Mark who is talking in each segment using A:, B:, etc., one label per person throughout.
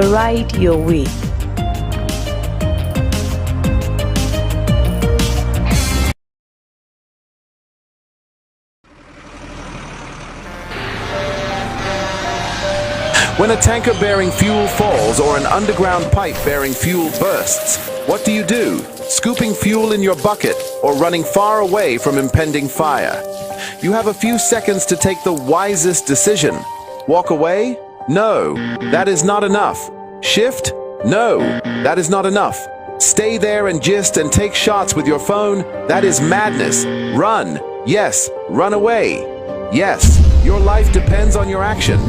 A: Ride your way.
B: When a tanker bearing fuel falls or an underground pipe bearing fuel bursts, what do? Scooping fuel in your bucket or running far away from impending fire? You have a few seconds to take the wisest decision. Walk away? No, that is not enough. Shift? No, that is not enough. Stay there and gist and take shots with your phone? That is madness. Run. Yes, run away. Yes, your life depends on your action.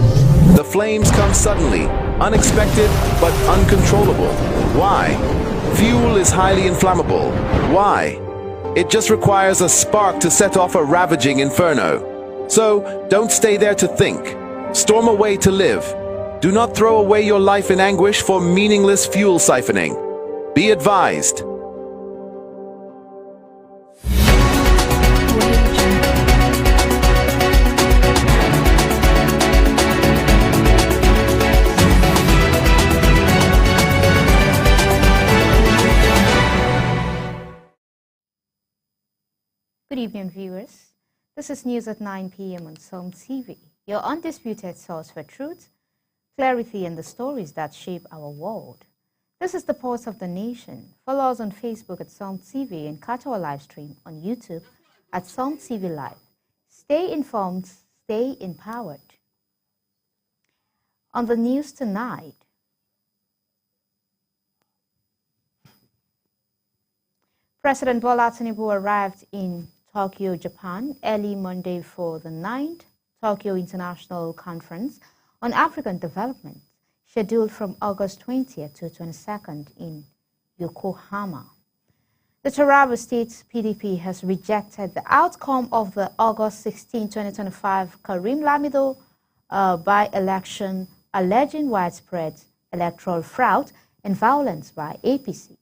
B: The flames come suddenly, unexpected but uncontrollable. Why? Fuel is highly inflammable. Why? It just requires a spark to set off a ravaging inferno. So, don't stay there to think. Storm away to live. Do not throw away your life in anguish for meaningless fuel siphoning. Be advised.
C: Good evening, viewers. This is news at 9 p.m. on Som TV, your undisputed source for truth, clarity, and the stories that shape our world. This is the Pulse of the Nation. Follow us on Facebook at Som TV and catch our live stream on YouTube at Som TV Live. Stay informed, stay empowered. On the news tonight, President Bola Tinubu arrived in Tokyo, Japan, early Monday for the 9th Tokyo International Conference on African Development, scheduled from August 20th to 22nd in Yokohama. The Taraba State PDP has rejected the outcome of the August 16, 2025 Karim Lamido by-election, alleging widespread electoral fraud and violence by APC.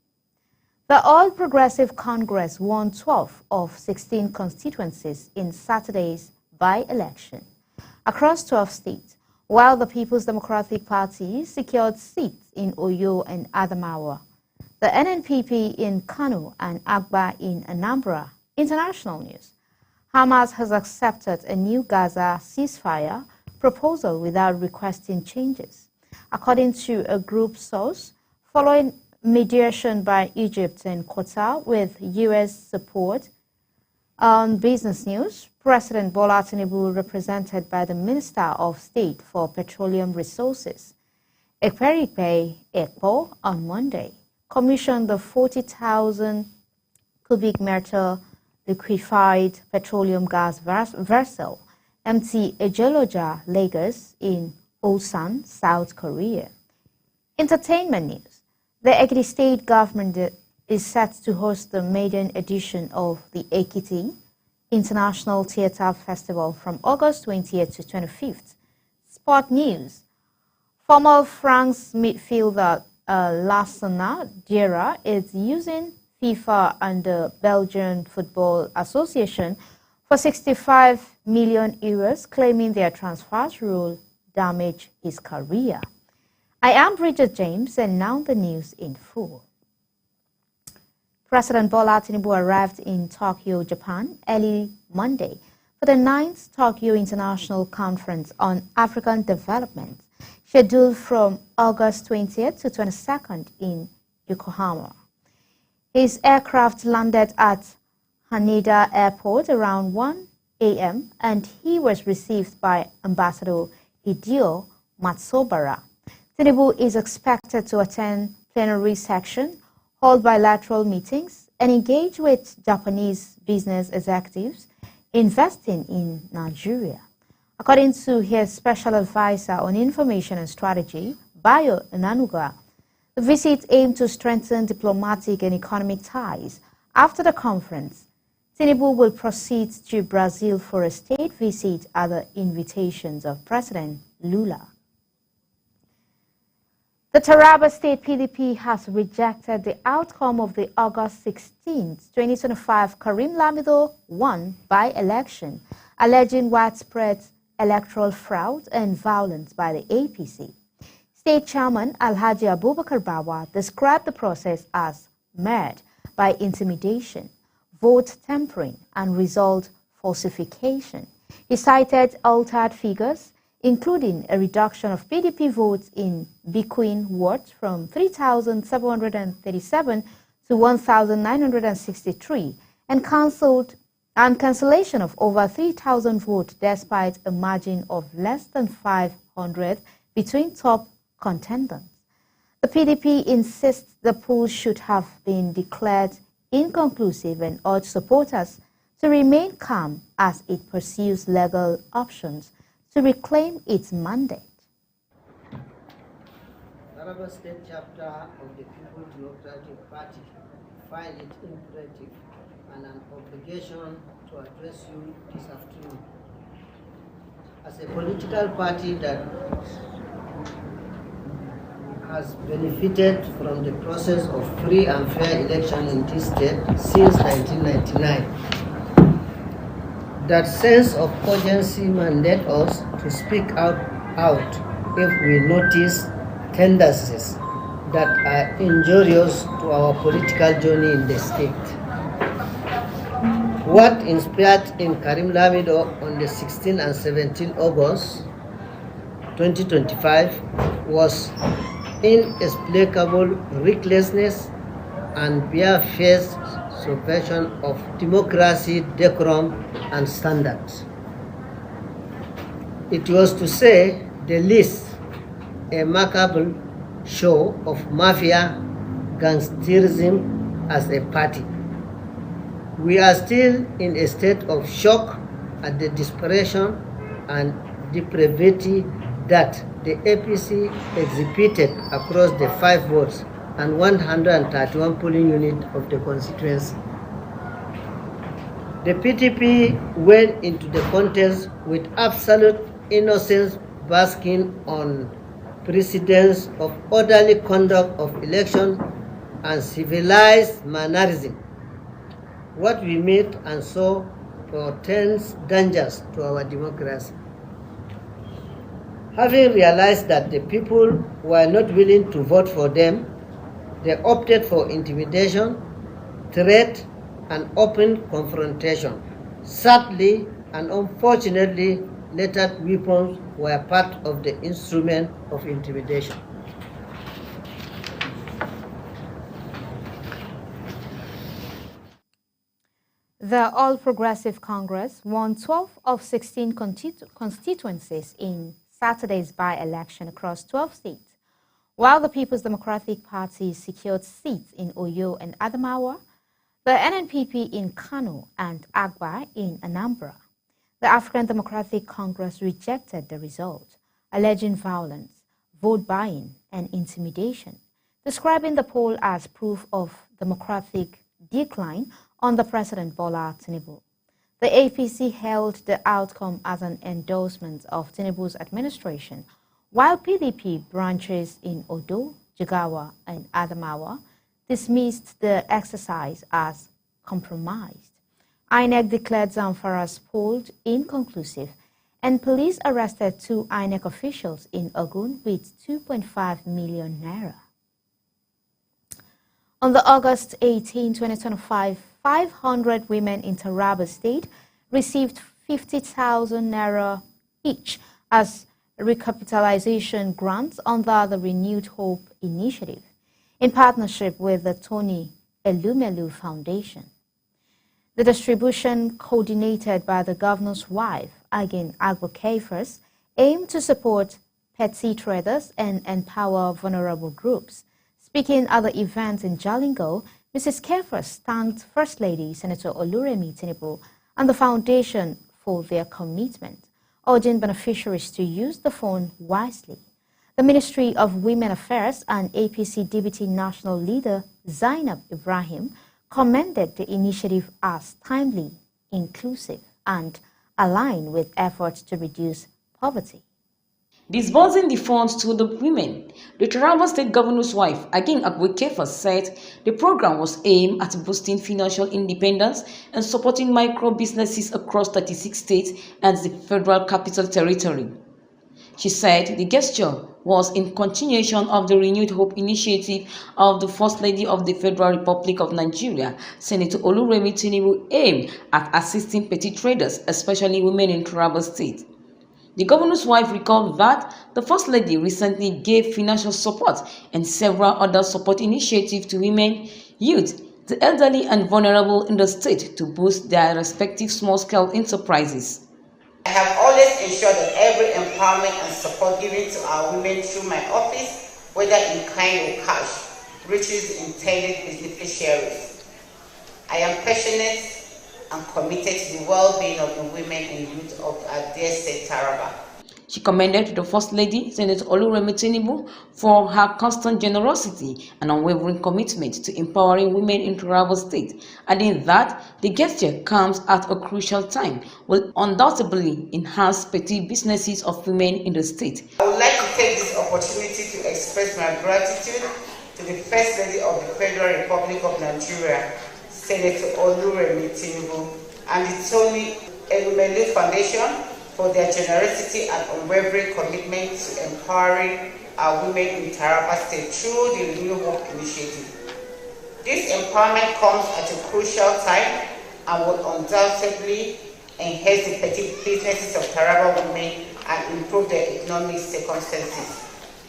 C: The All Progressive Congress won 12 of 16 constituencies in Saturday's by-election across 12 states, while the People's Democratic Party secured seats in Oyo and Adamawa, the NNPP in Kano and Agba in Anambra. International news. Hamas has accepted a new Gaza ceasefire proposal without requesting changes, according to a group source, following mediation by Egypt and Qatar with U.S. support. On business news, President Bola Tinubu, represented by the Minister of State for Petroleum Resources, Ekperipe Ekpo, on Monday, commissioned the 40,000 cubic meter liquefied petroleum gas vessel MT Ejeloja Lagos in Ulsan, South Korea. Entertainment news. The Ekiti state government is set to host the maiden edition of the Ekiti International Theatre Festival from August 20th to 25th. Sport news. Former France midfielder Lassana Diarra is using FIFA and the Belgian Football Association for 65 million euros, claiming their transfer rule damaged his career. I am Bridget James, and now the news in full. President Bola Tinubu arrived in Tokyo, Japan, early Monday for the 9th Tokyo International Conference on African Development, scheduled from August 20th to 22nd in Yokohama. His aircraft landed at Haneda Airport around 1 a.m. and he was received by Ambassador Hideo Matsobara. Tinubu is expected to attend plenary session, hold bilateral meetings, and engage with Japanese business executives investing in Nigeria. According to his special advisor on information and strategy, Bayo Onanuga, the visit aimed to strengthen diplomatic and economic ties. After the conference, Tinubu will proceed to Brazil for a state visit at the invitations of President Lula. The Taraba State PDP has rejected the outcome of the August 16, 2025 Karim Lamido won by-election, alleging widespread electoral fraud and violence by the APC. State Chairman Alhaji Abubakar Bawa described the process as marred by intimidation, vote tampering, and result falsification. He cited altered figures, including a reduction of PDP votes in Bikuin wards from 3,737 to 1,963, and cancellation of over 3,000 votes despite a margin of less than 500 between top contenders. The PDP insists the poll should have been declared inconclusive and urged supporters to remain calm as it pursues legal options to reclaim its mandate.
A: Taraba State Chapter of the People's Democratic Party filed its imperative and an obligation to address you this afternoon. As a political party that has benefited from the process of free and fair election in this state since 1999, that sense of urgency mandates us to speak out if we notice tendencies that are injurious to our political journey in the state. What inspired in Karim Lamido on the 16th and 17th August 2025 was inexplicable recklessness and barefaced subversion of democracy, decorum, and standards. It was, to say the least, a remarkable show of mafia gangsterism as a party. We are still in a state of shock at the desperation and depravity that the APC exhibited across the 5 wards and 131 polling units of the constituency. The PDP went into the contest with absolute innocence, basking on precedents of orderly conduct of election and civilized mannerism. What we met and saw portends dangers to our democracy. Having realized that the people were not willing to vote for them, they opted for intimidation, threat, and open confrontation. Sadly and unfortunately, lethal weapons were part of the instrument of intimidation.
C: The All Progressive Congress won 12 of 16 constituencies in Saturday's by-election across 12 states, while the People's Democratic Party secured seats in Oyo and Adamawa, the NNPP in Kano and Agba in Anambra. The African Democratic Congress rejected the result, alleging violence, vote buying, and intimidation, describing the poll as proof of democratic decline under President Bola Tinubu. The APC hailed the outcome as an endorsement of Tinubu's administration, while PDP branches in Odo, Jigawa, and Adamawa dismissed the exercise as compromised. INEC declared Zamfara's poll inconclusive, and police arrested 2 INEC officials in Ogun with 2.5 million naira. On the August 18, 2025, 500 women in Taraba State received 50,000 naira each as recapitalization grants under the Renewed Hope initiative, in partnership with the Tony Elumelu Foundation. The distribution, coordinated by the governor's wife, Agin Agbokefers, aimed to support petty traders and empower vulnerable groups. Speaking at the event in Jalingo, Mrs. Kefers thanked First Lady Senator Oluremi Tinubu and the foundation for their commitment, urging beneficiaries to use the fund wisely. The Ministry of Women Affairs and APC Deputy National Leader Zainab Ibrahim commended the initiative as timely, inclusive, and aligned with efforts to reduce poverty.
D: Disbursing the funds to the women, the Taraba State Governor's wife, Agin Agbokefers, said the program was aimed at boosting financial independence and supporting micro businesses across 36 states and the Federal Capital Territory. She said the gesture was in continuation of the Renewed Hope initiative of the First Lady of the Federal Republic of Nigeria, Senator Oluremi Tinubu, aimed at assisting petty traders, especially women in Taraba State. The governor's wife recalled that the First Lady recently gave financial support and several other support initiatives to women, youth, the elderly and vulnerable in the state to boost their respective small-scale enterprises.
E: I have always ensured that every empowerment and support given to our women through my office, whether in kind or cash, reaches the intended beneficiaries. I am passionate and committed to the well-being of the women and youth of our dear state Taraba.
D: She commended the First Lady, Senator Oluremi Tinubu, for her constant generosity and unwavering commitment to empowering women in Taraba State, adding that the gesture comes at a crucial time, will undoubtedly enhance petty businesses of women in the state.
E: I would like to take this opportunity to express my gratitude to the First Lady of the Federal Republic of Nigeria, Senator Oluremi Tinubu, and the Tony Elumelu Foundation for their generosity and unwavering commitment to empowering our women in Taraba State through the Renewed Hope initiative. This empowerment comes at a crucial time and will undoubtedly enhance the petty businesses of Taraba women and improve their economic circumstances.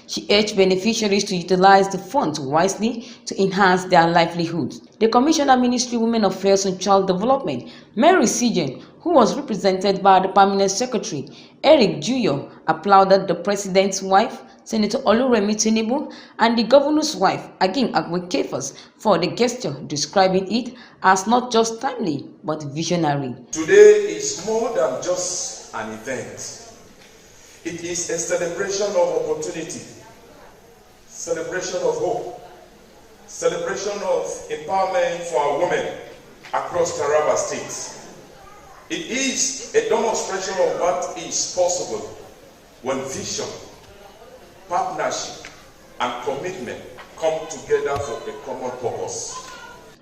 D: She urged beneficiaries to utilize the funds wisely to enhance their livelihood. The Commissioner Ministry Women Affairs and Child Development, Mary Sijen, who was represented by the Permanent Secretary, Eric Juyo, applauded the President's wife, Senator Oluremi Tinubu, and the Governor's wife, Agim Akwe-Kefas, for the gesture, describing it as not just timely, but visionary.
F: Today is more than just an event. It is a celebration of opportunity, celebration of hope, celebration of empowerment for our women across Taraba State. It is a demonstration of what is possible when vision, partnership, and commitment come together for a common purpose.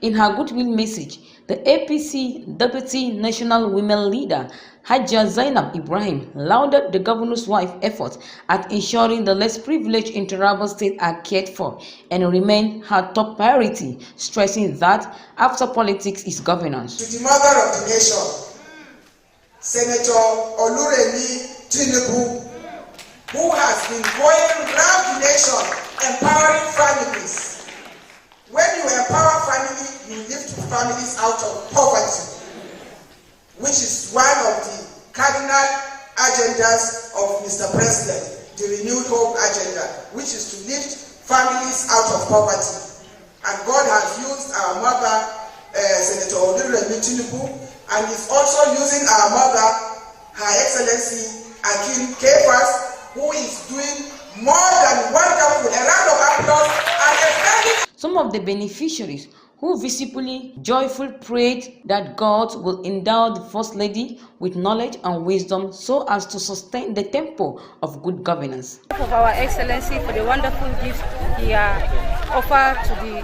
D: In her goodwill message, the APC Deputy National Women Leader, Hajia Zainab Ibrahim, lauded the governor's wife's efforts at ensuring the less privileged in Taraba State are cared for and remain her top priority, stressing that after politics is governance.
G: To the mother of the nation, Senator Oluremi Tinubu, who has been going around the nation empowering families. When you empower family, you lift families out of poverty, which is one of the cardinal agendas of Mr. President, the Renewed Hope agenda, which is to lift families out of poverty. And God has used our mother, Senator Oluremi Tinubu, and is also using our mother, Her Excellency Agim Kefas, who is doing more than wonderful. A round of applause and a standing.
D: Some of the beneficiaries who visibly joyful prayed that God will endow the First Lady with knowledge and wisdom so as to sustain the tempo of good governance.
H: Of Our Excellency for the wonderful gift he offered to the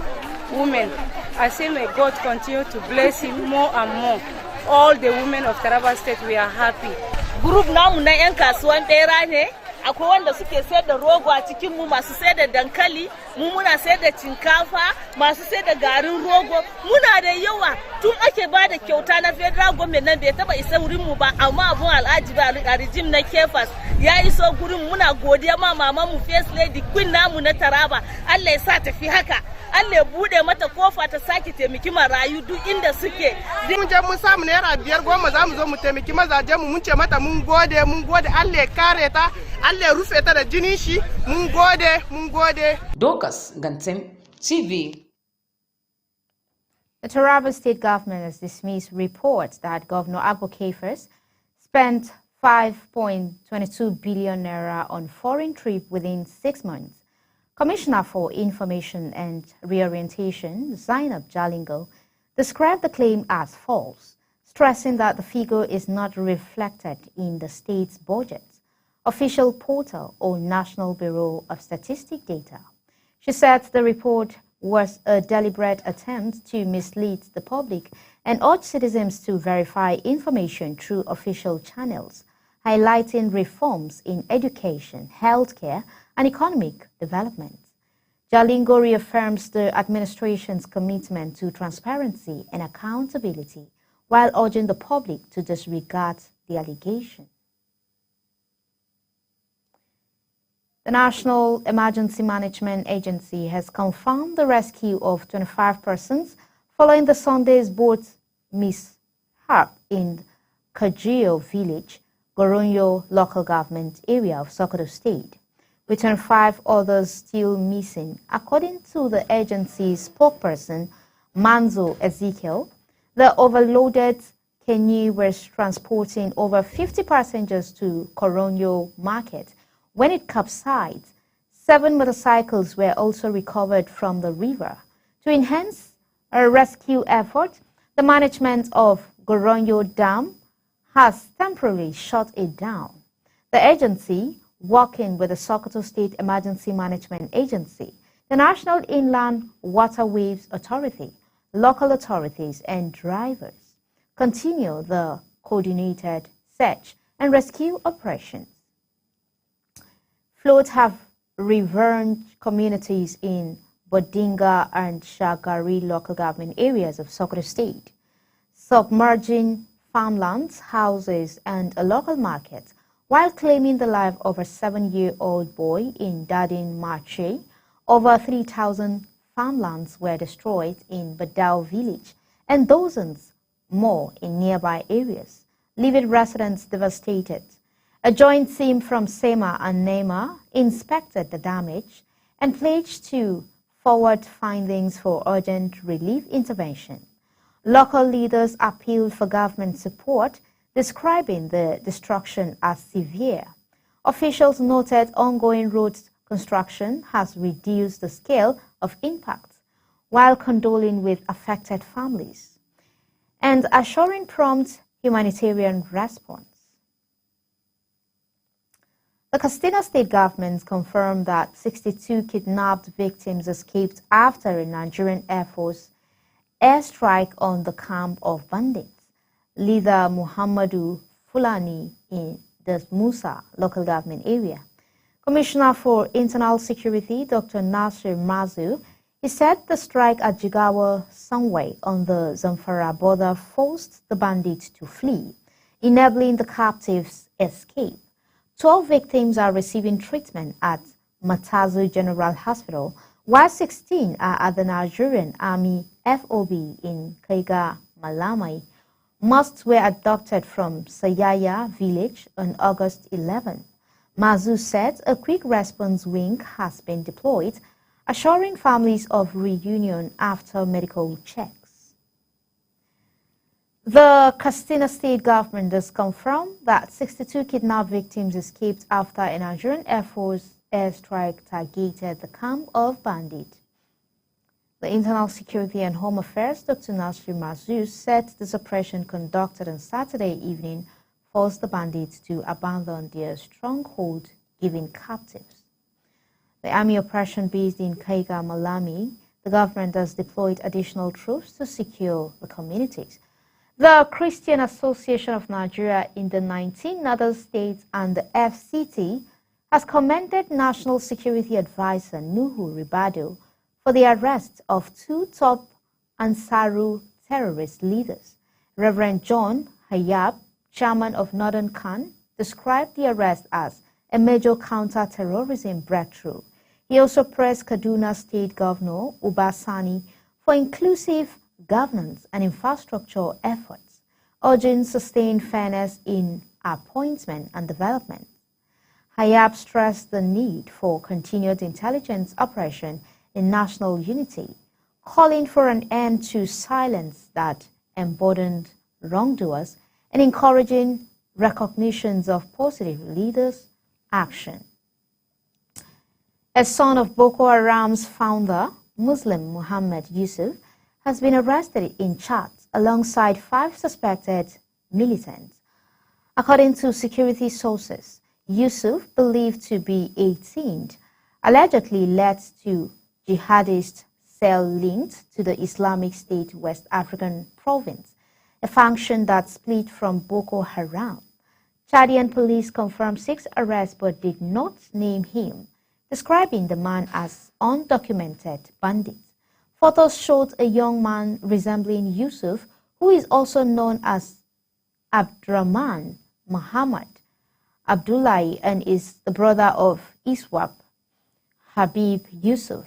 H: women. I say may God continue to bless him more and more. All the women of Taraba State, we are happy.
I: Group namu na 'yan kasuwan bera ne. Akwai wanda suke sayar da rogo a cikin mu, masu sayar da dankali, mu muna sayar da cinkafa, masu sayar da garin rogo. Muna da yawa. Tun ake ba da kyauta na federal government nan bai taba isa wurin mu ba, amma abun al'aji ba a rijim na Kefas ya iso gurin. Muna godiya ma maman mu First Lady Queen namu na Taraba. Allah ya sa tafi haka. Allah ya bude mata kofa ta sake taimaki marayu duk inda suke.
J: Mun je mun samu naira 5 goma za mu zo mu taimaki mazajen mu, mun ce mata mun gode Allah ya kare ta, Allah ya rufe ta da jinin shi, mun gode.
D: Dorcas Gantem, TV.
C: The Taraba State government has dismissed reports that Governor Agbo Kefas spent 5.22 billion naira on foreign trip within 6 months. Commissioner for Information and Reorientation, Zainab Jalingo, described the claim as false, stressing that the figure is not reflected in the state's budget, official portal, or National Bureau of Statistics data. She said the report was a deliberate attempt to mislead the public and urged citizens to verify information through official channels. highlighting reforms in education, healthcare, and economic development. Jalingo reaffirms the administration's commitment to transparency and accountability while urging the public to disregard the allegation. The National Emergency Management Agency has confirmed the rescue of 25 persons following the Sunday's boat mishap in Kajio village, Goronyo local government area of Sokoto State, with 25 others still missing. According to the agency's spokesperson, Manzo Ezekiel, the overloaded canoe was transporting over 50 passengers to Goronyo Market. When it capsized, 7 motorcycles were also recovered from the river. To enhance a rescue effort, the management of Goronyo Dam has temporarily shut it down. The agency, working with the Sokoto State Emergency Management Agency, the National Inland Waterways Authority, local authorities, and drivers, continue the coordinated search and rescue operations. Floods have ravaged communities in Bodinga and Shagari local government areas of Sokoto State, submerging farmlands, houses, and a local market, while claiming the life of a 7-year-old boy in Dadin Marche. Over 3,000 farmlands were destroyed in Badao village and dozens more in nearby areas, leaving residents devastated. A joint team from SEMA and NEMA inspected the damage and pledged to forward findings for urgent relief intervention. Local leaders appealed for government support, describing the destruction as severe. Officials noted ongoing road construction has reduced the scale of impact, while condoling with affected families and assuring prompt humanitarian response. The Katsina State government confirmed that 62 kidnapped victims escaped after a Nigerian Air Force airstrike on the camp of bandits. Leader Muhammadu Fulani in the Musa local government area. Commissioner for Internal Security, Dr. Nasir Mazu, he said the strike at Jigawa Sangway on the Zamfara border forced the bandits to flee, enabling the captives' escape. 12 victims are receiving treatment at Matazu General Hospital, while 16 are at the Nigerian Army FOB in Kaiga, Malamai. Most were abducted from Sayaya village on August 11. Mazu said a quick response wing has been deployed, assuring families of reunion after medical checks. The Katsina State government has confirmed that 62 kidnapped victims escaped after a Nigerian Air Force airstrike targeted the camp of bandits. The Internal Security and Home Affairs, Dr. Nasir Mazu, said this operation conducted on Saturday evening forced the bandits to abandon their stronghold, giving captives. The army operation based in Kaiga, Malami, the government has deployed additional troops to secure the communities. The Christian Association of Nigeria in the 19 northern states and the FCT has commended National Security Advisor Nuhu Ribado for the arrest of 2 top Ansaru terrorist leaders. Reverend John Hayab, chairman of Northern Khan, described the arrest as a major counter-terrorism breakthrough. He also praised Kaduna State Governor Uba Sani for inclusive governance and infrastructure efforts, urging sustained fairness in appointment and development. Hayab stressed the need for continued intelligence operation in national unity, calling for an end to silence that emboldened wrongdoers and encouraging recognitions of positive leaders' action. A son of Boko Haram's founder, Muslim Muhammad Yusuf, has been arrested in Chad alongside 5 suspected militants. According to security sources, Yusuf, believed to be 18, allegedly led to jihadist cell linked to the Islamic State West African province, a faction that split from Boko Haram. Chadian police confirmed 6 arrests but did not name him, describing the man as undocumented bandit. Photos showed a young man resembling Yusuf, who is also known as Abdurrahman Muhammad Abdullahi and is the brother of Iswap Habib Yusuf.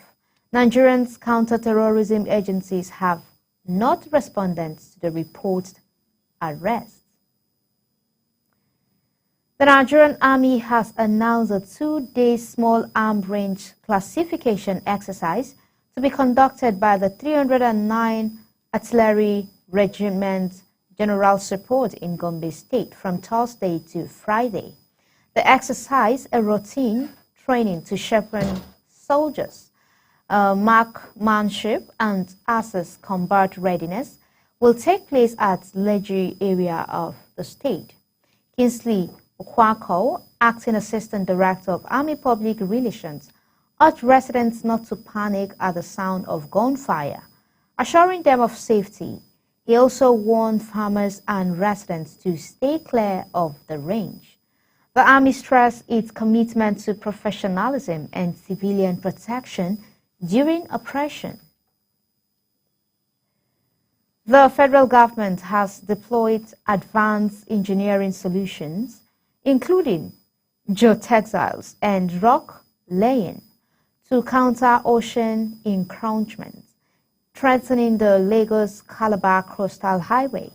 C: Nigerian's counter-terrorism agencies have not responded to the reported arrests. The Nigerian Army has announced a 2-day small arms range classification exercise to be conducted by the 309 Artillery Regiment General Support in Gombe State from Thursday to Friday. The exercise, a routine training to sharpen soldiers, marksmanship and assess combat readiness, will take place at Leji area of the state. Kingsley Okwako, Acting Assistant Director of Army Public Relations, urged residents not to panic at the sound of gunfire, assuring them of safety. He also warned farmers and residents to stay clear of the range. The Army stressed its commitment to professionalism and civilian protection during oppression. The federal government has deployed advanced engineering solutions, including geotextiles and rock laying, to counter ocean encroachment, strengthening the Lagos-Calabar Coastal Highway.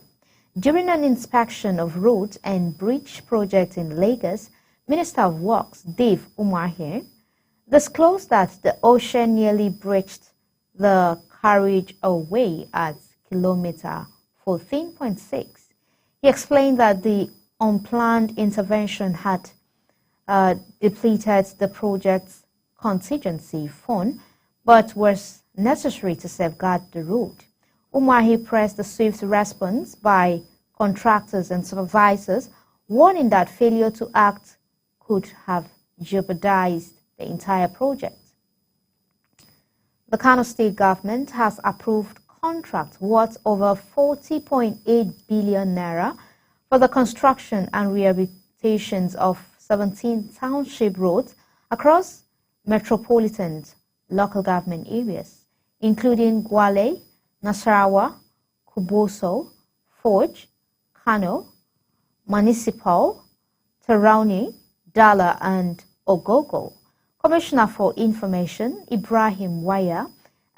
C: During an inspection of roads and bridge projects in Lagos, Minister of Works Dave Umahi disclosed that the ocean nearly breached the carriageway at kilometer 14.6. He explained that the unplanned intervention had depleted the project's contingency fund, but was necessary to safeguard the road. Umahi pressed the swift response by contractors and supervisors, warning that failure to act could have jeopardized the entire project. The Kano State government has approved contracts worth over 40.8 billion naira for the construction and rehabilitations of 17 township roads across metropolitan local government areas, including Gwale, Nasarawa, Kuboso, Forge, Kano, Municipal, Tarauni, Dala, and Ogogo. Commissioner for Information, Ibrahim Waya,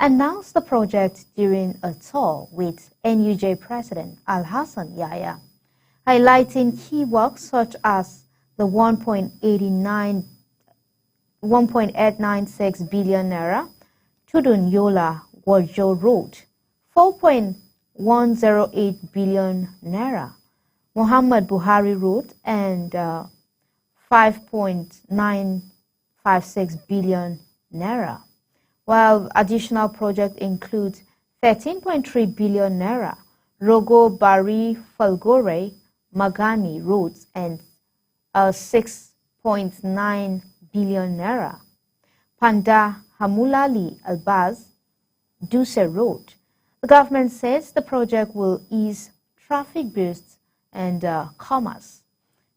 C: announced the project during a tour with NUJ President Al-Hassan Yahya, highlighting key works such as the 1.896 billion naira Tudun Yola Warjo Road, 4.108 billion naira Muhammad Buhari Road, and 5.956 billion naira, while additional projects include 13.3 billion naira Rogo Bari Falgore Magani roads and 6.9 billion naira Panda Hamulali Albaz Duse Road. The government says the project will ease traffic boosts and commerce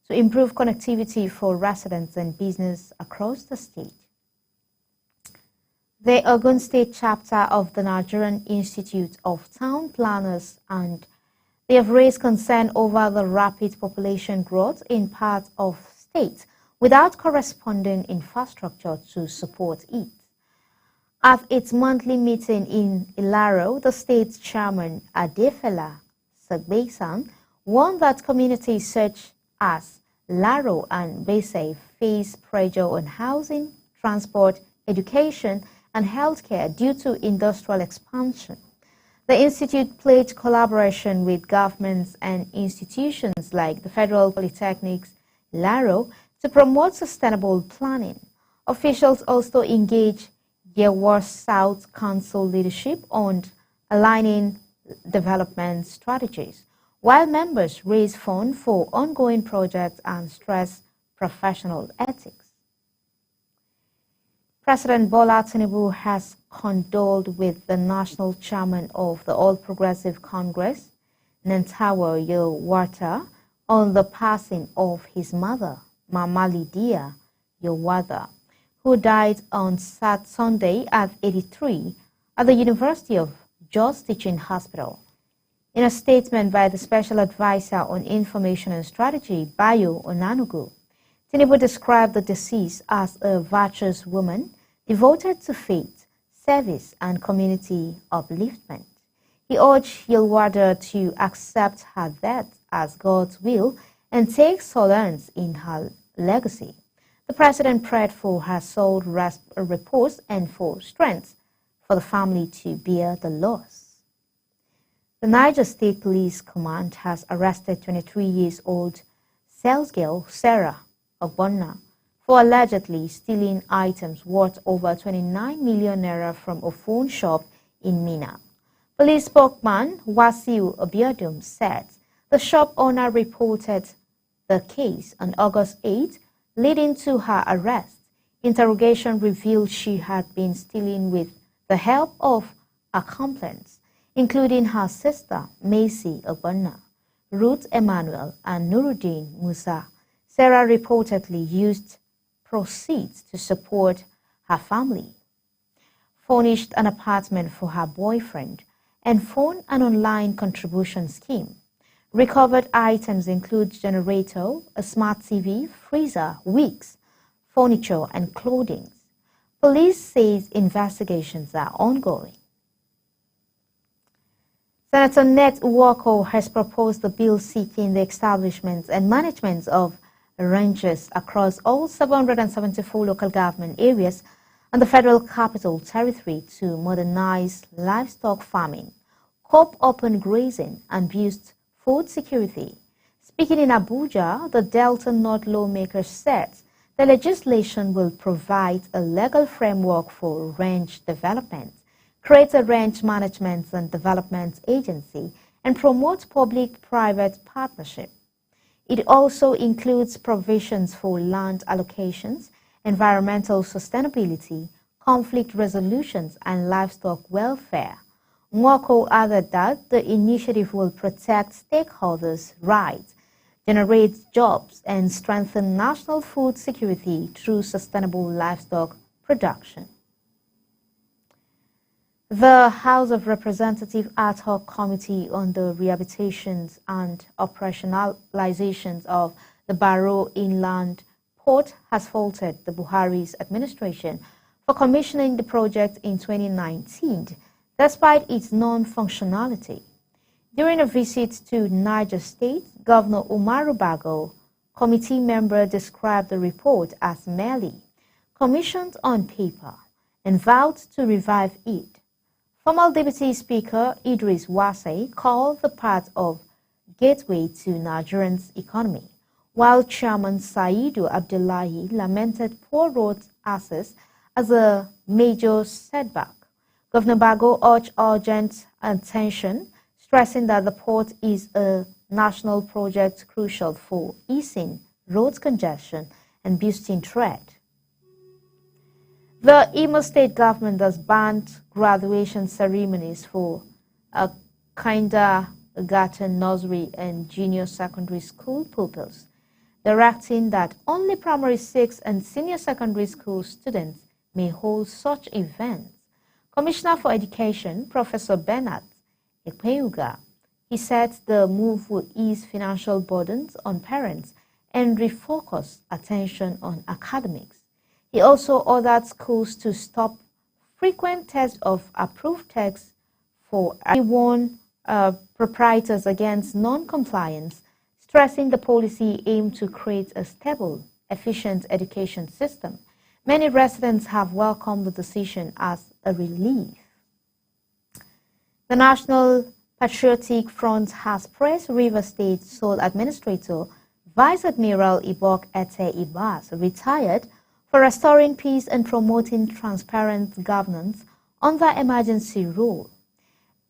C: to improve connectivity for residents and business across the state. The Ogun State chapter of the Nigerian Institute of Town Planners and they have raised concern over the rapid population growth in parts of states without corresponding infrastructure to support it. At its monthly meeting in Ilaro, the state's chairman, Adefela Sagbesan, warned that communities such as Laro and Besay face pressure on housing, transport, education, and healthcare due to industrial expansion. The Institute pledged collaboration with governments and institutions like the Federal Polytechnics, Laro, to promote sustainable planning. Officials also engaged Yewa South Council leadership on aligning development strategies, while members raised funds for ongoing projects and stressed professional ethics. President Bola Tinubu has condoled with the national chairman of the All Progressive Congress, Nantawa Yilwata, on the passing of his mother, Mama Lydia Yowada, who died on Sunday at 83 at the University of Jos Teaching Hospital. In a statement by the Special Advisor on Information and Strategy, Bayo Onanugu, Tinubu described the deceased as a virtuous woman devoted to faith, service, and community upliftment. He urged Yelwada to accept her death as God's will and take solace in her legacy. The president prayed for her soul repose and for strength for the family to bear the loss. The Niger State Police Command has arrested 23-year-old salesgirl Sarah Ogbonna for allegedly stealing items worth over 29 million naira from a phone shop in Minna. Police spokesman Wasiu Obiodun said the shop owner reported the case on August 8, leading to her arrest. Interrogation revealed she had been stealing with the help of accomplices, including her sister, Macy Ogbonna, Ruth Emmanuel, and Nuruddin Musa. Sarah reportedly used proceeds to support her family, furnished an apartment for her boyfriend, and phone and online contribution scheme. Recovered items include generator, a smart TV, freezer, wigs, furniture, and clothing. Police says investigations are ongoing. Senator Ned Nwoko has proposed a bill seeking the establishment and management of ranches across all 774 local government areas and the Federal Capital Territory to modernize livestock farming, cope open grazing, and boost food security. Speaking in Abuja, the Delta North lawmaker said the legislation will provide a legal framework for ranch development, create a ranch management and development agency, and promote public-private partnership. It also includes provisions for land allocations, environmental sustainability, conflict resolutions, and livestock welfare. Nwoko added that the initiative will protect stakeholders' rights, generate jobs, and strengthen national food security through sustainable livestock production. The House of Representatives Ad Hoc Committee on the Rehabilitations and Operationalizations of the Barrow Inland Port has faulted the Buhari's administration for commissioning the project in 2019, despite its non-functionality. During a visit to Niger State, Governor Umaru Bago, committee member, described the report as merely commissioned on paper and vowed to revive it. Former Deputy Speaker Idris Wase called the part of gateway to Nigerians' economy, while Chairman Saidu Abdullahi lamented poor road access as a major setback. Governor Bago urged urgent attention, stressing that the port is a national project crucial for easing road congestion and boosting trade. The Imo State government has banned graduation ceremonies for kindergarten, nursery, and junior secondary school pupils, directing that only primary 6 and senior secondary school students may hold such events. Commissioner for Education, Professor Bernard Ekpeuga, he said the move will ease financial burdens on parents and refocus attention on academics. He also ordered schools to stop frequent tests of approved texts for warn proprietors against non-compliance, stressing the policy aimed to create a stable, efficient education system. Many residents have welcomed the decision as a relief. The National Patriotic Front has praised Rivers State Sole Administrator Vice Admiral Ibok Ete Ibas, retired, for restoring peace and promoting transparent governance under emergency rule.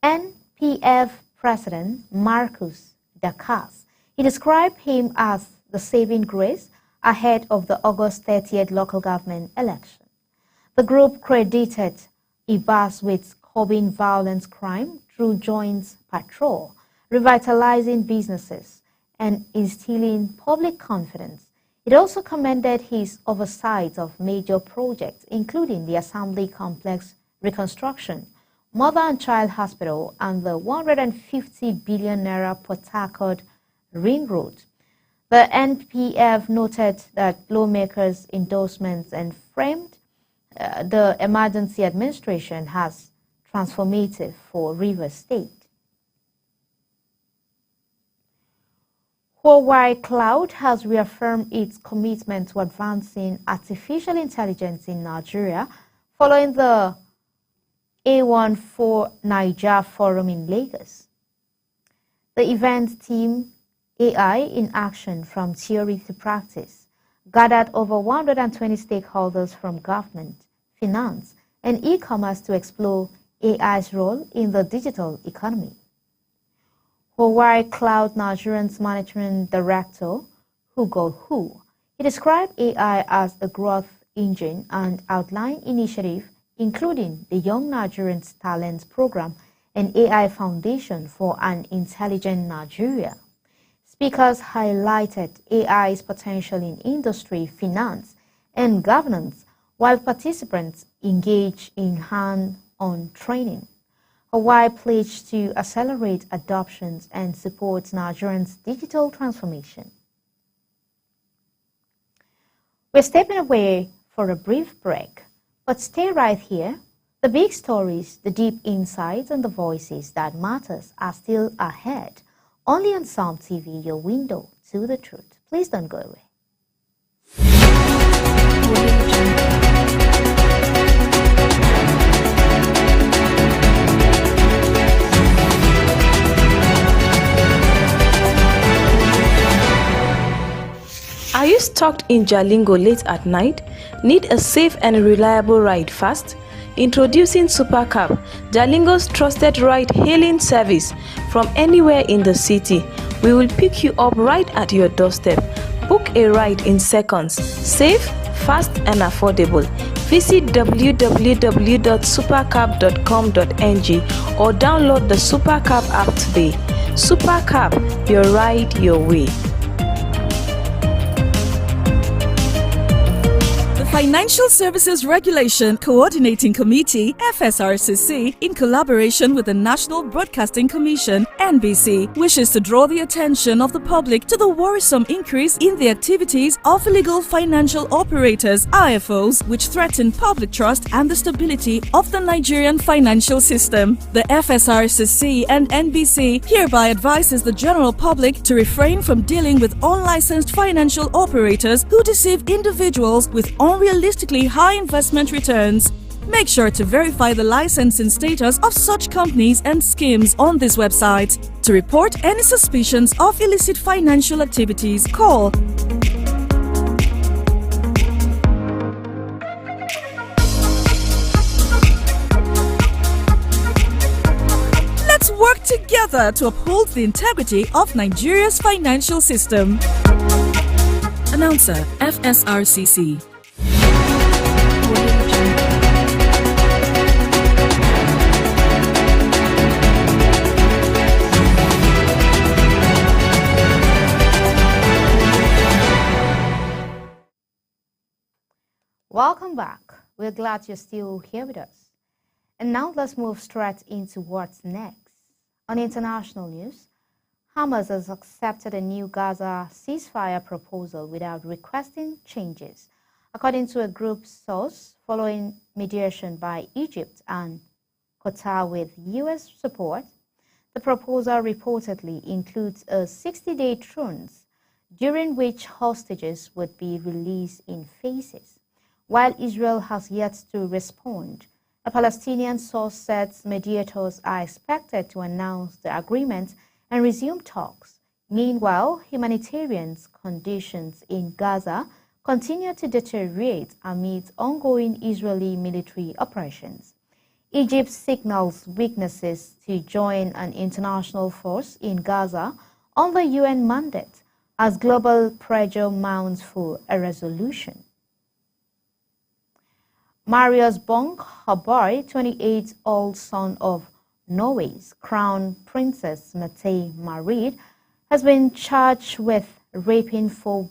C: NPF President Marcus Dakas, he described him as the saving grace ahead of the August 30th local government election. The group credited Ibas with curbing violent crime through joint patrol, revitalizing businesses, and instilling public confidence. It also commended his oversight of major projects, including the Assembly Complex reconstruction, Mother and Child Hospital, and the 150 billion naira Port Harcourt Ring Road. The NPF noted that lawmakers' endorsements and framed the emergency administration as transformative for Rivers State. Huawei Cloud has reaffirmed its commitment to advancing artificial intelligence in Nigeria following the A14 Niger Forum in Lagos. The event team AI in Action from Theory to Practice gathered over 120 stakeholders from government, finance, and e-commerce to explore AI's role in the digital economy. Huawei Cloud Nigerian's Management Director, Hugo Hu, he described AI as a growth engine and outlined initiatives including the Young Nigerians Talents Program and AI Foundation for an Intelligent Nigeria. Speakers highlighted AI's potential in industry, finance, and governance, while participants engaged in hands-on training. Hawaii pledged to accelerate adoptions and support Nigerians' digital transformation. We're stepping away for a brief break, but stay right here. The big stories, the deep insights, and the voices that matters are still ahead. Only on Psalm TV, your window to the truth. Please don't go away.
K: Are you stuck in Jalingo late at night? Need a safe and reliable ride fast? Introducing Supercab, Jalingo's trusted ride-hailing service from anywhere in the city. We will pick you up right at your doorstep. Book a ride in seconds. Safe, fast, and affordable. Visit www.supercab.com.ng or download the Supercab app today. Supercab, your ride, your way.
L: Financial Services Regulation Coordinating Committee, FSRCC, in collaboration with the National Broadcasting Commission, NBC, wishes to draw the attention of the public to the worrisome increase in the activities of illegal financial operators, IFOs, which threaten public trust and the stability of the Nigerian financial system. The FSRCC and NBC hereby advises the general public to refrain from dealing with unlicensed financial operators who deceive individuals with unrealistically high investment returns. Make sure to verify the licensing status of such companies and schemes on this website. To report any suspicions of illicit financial activities, call Let's work together to uphold the integrity of Nigeria's financial system. Announcer, FSRCC.
C: Welcome back. We're glad you're still here with us. And now let's move straight into what's next. On international news, Hamas has accepted a new Gaza ceasefire proposal without requesting changes, according to a group source, following mediation by Egypt and Qatar with U.S. support. The proposal reportedly includes a 60-day truce, during which hostages would be released in phases. While Israel has yet to respond, a Palestinian source says mediators are expected to announce the agreement and resume talks. Meanwhile, humanitarian conditions in Gaza continue to deteriorate amid ongoing Israeli military operations. Egypt signals weaknesses to join an international force in Gaza on the UN mandate as global pressure mounts for a resolution. Marius Bonk Haboy, 28-year-old son of Norway's Crown Princess Mette Marit, has been charged with raping 4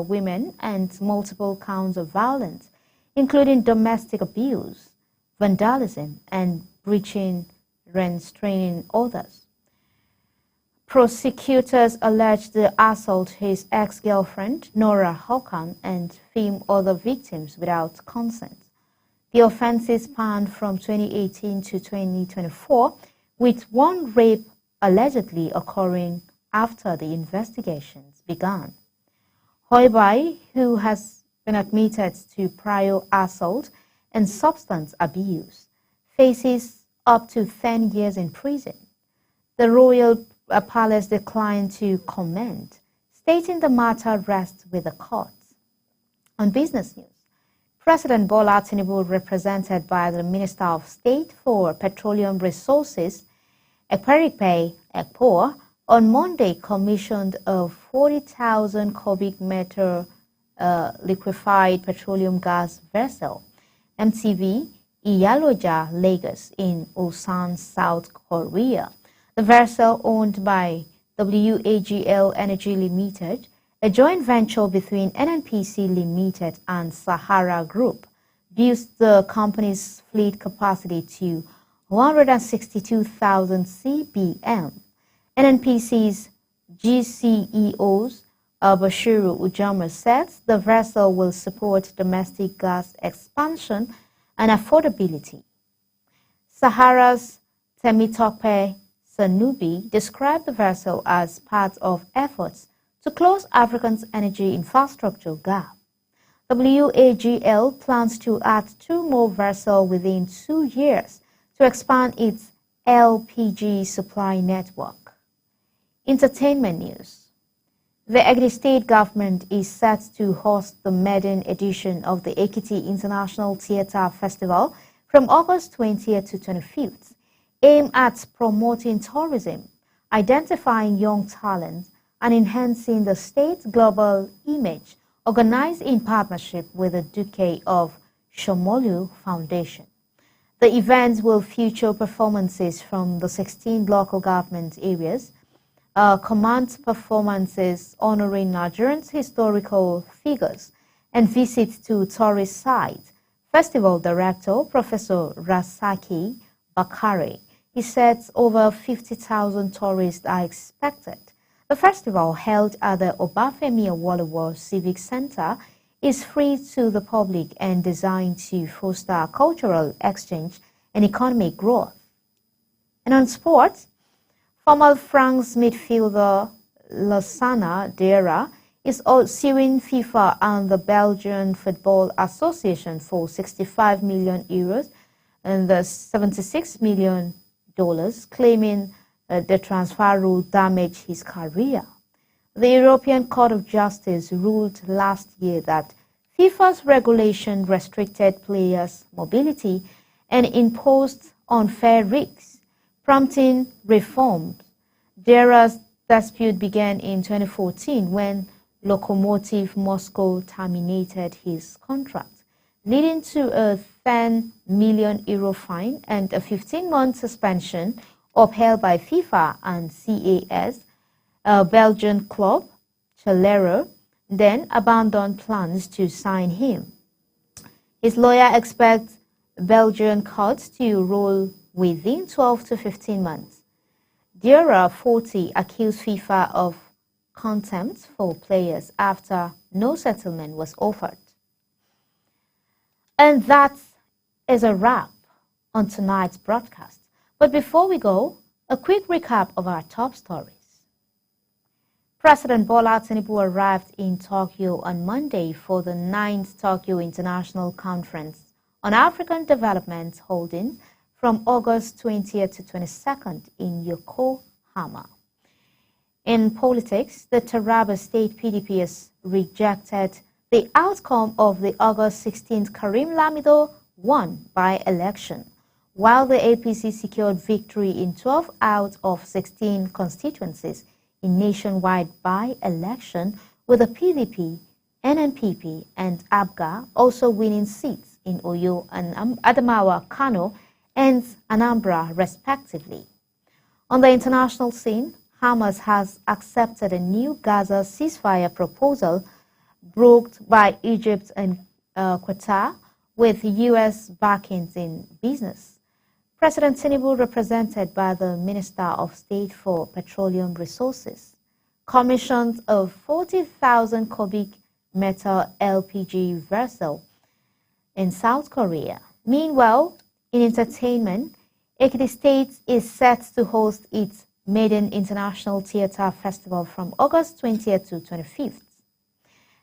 C: women and multiple counts of violence, including domestic abuse, vandalism, and breaching restraining orders. Prosecutors allege the assault his ex-girlfriend, Nora Hokan, and filmed other victims without consent. The offenses spanned from 2018 to 2024, with one rape allegedly occurring after the investigations began. Hoibai, who has been admitted to prior assault and substance abuse, faces up to 10 years in prison. The royal palace declined to comment, stating the matter rests with the courts. On business news, President Bola Tinubu, represented by the Minister of State for Petroleum Resources, Ekperikpe Ekpo, on Monday commissioned a 40,000 cubic meter liquefied petroleum gas vessel, MTV Iyaloja, Lagos, in Ulsan, South Korea. The vessel, owned by WAGL Energy Limited, a joint venture between NNPC Limited and Sahara Group, boosts the company's fleet capacity to 162,000 CBM. NNPC's GCEOs Bashiru Ujama says the vessel will support domestic gas expansion and affordability. Sahara's Temitope Sanubi described the vessel as part of efforts to close Africa's energy infrastructure gap. WAGL plans to add 2 more vessels within 2 years to expand its LPG supply network. Entertainment news. The Ekiti State government is set to host the maiden edition of the Ekiti International Theatre Festival from August 20th to 25th, aimed at promoting tourism, identifying young talent, and enhancing the state's global image, organized in partnership with the Duke of Shomolu Foundation. The event will feature performances from the 16 local government areas, command performances honoring Nigerians' historical figures, and visits to tourist sites. Festival Director Professor Rasaki Bakare, he said over 50,000 tourists are expected. The festival, held at the Obafemi Awolowo Civic Center, is free to the public and designed to foster cultural exchange and economic growth. And on sports, former France midfielder Lassana Dera is suing FIFA and the Belgian Football Association for 65 million euros and the $76 million, claiming the transfer rule damaged his career. The European Court of Justice ruled last year that FIFA's regulation restricted players' mobility and imposed unfair risks, prompting reforms. Dera's dispute began in 2014 when Lokomotiv Moscow terminated his contract, leading to a €10 million fine and a 15-month suspension upheld by FIFA and CAS. Belgian club Chalero then abandoned plans to sign him. His lawyer expects Belgian courts to rule within 12 to 15 months. Dera, 40, accused FIFA of contempt for players after no settlement was offered. And that is a wrap on tonight's broadcast. But before we go, a quick recap of our top stories. President Bola Tinubu arrived in Tokyo on Monday for the 9th Tokyo International Conference on African Development, holding from August 20th to 22nd in Yokohama. In politics, the Taraba State PDP has rejected the outcome of the August 16th Karim Lamido won by-election, while the APC secured victory in 12 out of 16 constituencies in nationwide by-election, with the PDP, NNPP, and ABGA also winning seats in Oyo and Adamawa, Kano, and Anambra, respectively. On the international scene, Hamas has accepted a new Gaza ceasefire proposal brokered by Egypt and Qatar, with U.S. backings in business. President Tinubu, represented by the Minister of State for Petroleum Resources, commissioned a 40,000 cubic meter LPG vessel in South Korea. Meanwhile, in entertainment, Ekiti State is set to host its maiden International Theatre Festival from August 20th to 25th.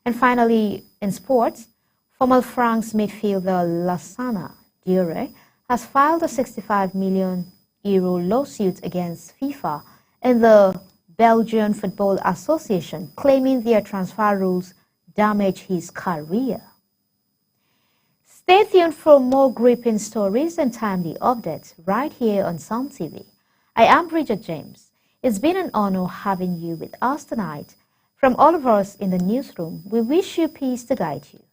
C: And finally, in sports, former France midfielder Lassana Dure has filed a €65 million lawsuit against FIFA and the Belgian Football Association, claiming their transfer rules damage his career. Stay tuned for more gripping stories and timely updates right here on Sun TV. I am Bridget James. It's been an honor having you with us tonight. From all of us in the newsroom, we wish you peace to guide you.